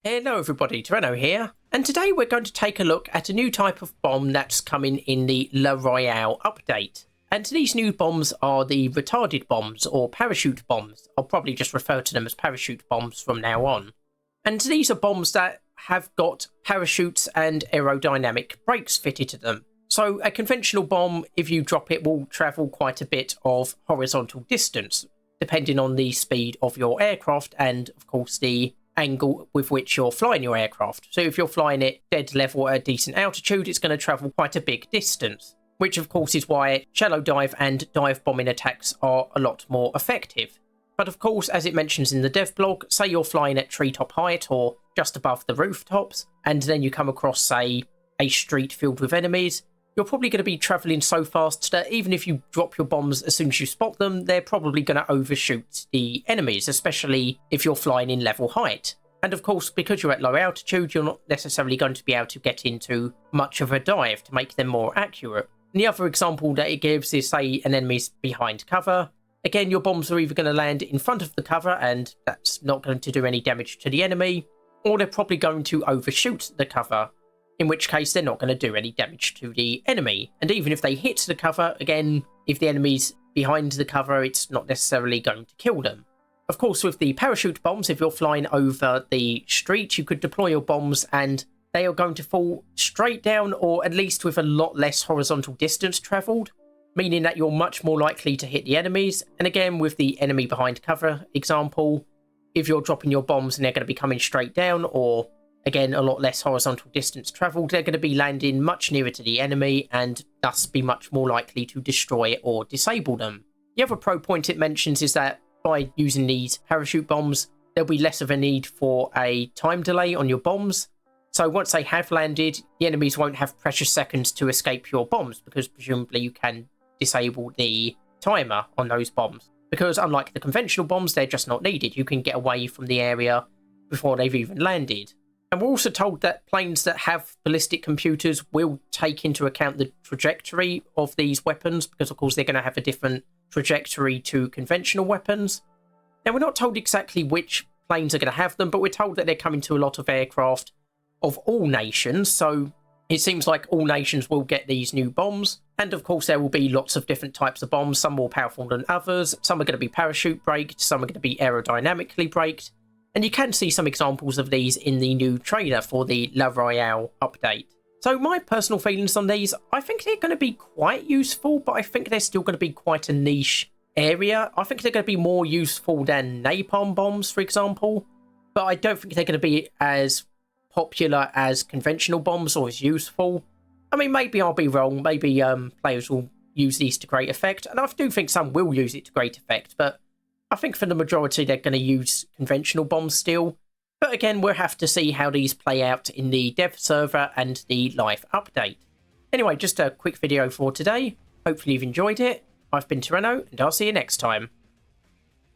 Hello everybody, Toreno here, and today we're going to take a look at a new type of bomb that's coming in the Le Royale update. And these new bombs are the retarded bombs, or parachute bombs. I'll probably just refer to them as parachute bombs from now on. And these are bombs that have got parachutes and aerodynamic brakes fitted to them. So a conventional bomb, if you drop it, will travel quite a bit of horizontal distance, depending on the speed of your aircraft and, of course, the angle with which you're flying your aircraft. So if you're flying it dead level at a decent altitude, it's going to travel quite a big distance, which of course is why shallow dive and dive bombing attacks are a lot more effective. But of course, as it mentions in the dev blog, say you're flying at treetop height or just above the rooftops, and then you come across, say, a street filled with enemies, you're probably going to be travelling so fast that even if you drop your bombs as soon as you spot them, they're probably going to overshoot the enemies, especially if you're flying in level height. And of course, because you're at low altitude, you're not necessarily going to be able to get into much of a dive to make them more accurate. And the other example that it gives is, say, an enemy's behind cover. Again, your bombs are either going to land in front of the cover, and that's not going to do any damage to the enemy, or they're probably going to overshoot the cover, in which case they're not going to do any damage to the enemy. And even if they hit the cover, again, if the enemy's behind the cover, it's not necessarily going to kill them. Of course, with the parachute bombs, if you're flying over the street, you could deploy your bombs and they are going to fall straight down, or at least with a lot less horizontal distance travelled, meaning that you're much more likely to hit the enemies. And again, with the enemy behind cover example, if you're dropping your bombs and they're going to be coming straight down, or again, a lot less horizontal distance travelled, they're going to be landing much nearer to the enemy and thus be much more likely to destroy or disable them. The other pro point it mentions is that by using these parachute bombs, there'll be less of a need for a time delay on your bombs. So once they have landed, the enemies won't have precious seconds to escape your bombs, because presumably you can disable the timer on those bombs. Because unlike the conventional bombs, they're just not needed. You can get away from the area before they've even landed. And we're also told that planes that have ballistic computers will take into account the trajectory of these weapons, because of course they're going to have a different trajectory to conventional weapons. Now, we're not told exactly which planes are going to have them, but we're told that they're coming to a lot of aircraft of all nations, so it seems like all nations will get these new bombs. And of course there will be lots of different types of bombs, some more powerful than others. Some are going to be parachute braked, some are going to be aerodynamically braked. And you can see some examples of these in the new trailer for the Le Royale update. So my personal feelings on these, I think they're going to be quite useful, but I think they're still going to be quite a niche area. I think they're going to be more useful than napalm bombs, for example. But I don't think they're going to be as popular as conventional bombs or as useful. I mean, maybe I'll be wrong. Maybe players will use these to great effect. And I do think some will use it to great effect, but I think for the majority, they're going to use conventional bombs still. But again, we'll have to see how these play out in the dev server and the live update. Anyway, just a quick video for today. Hopefully you've enjoyed it. I've been Toreno, and I'll see you next time.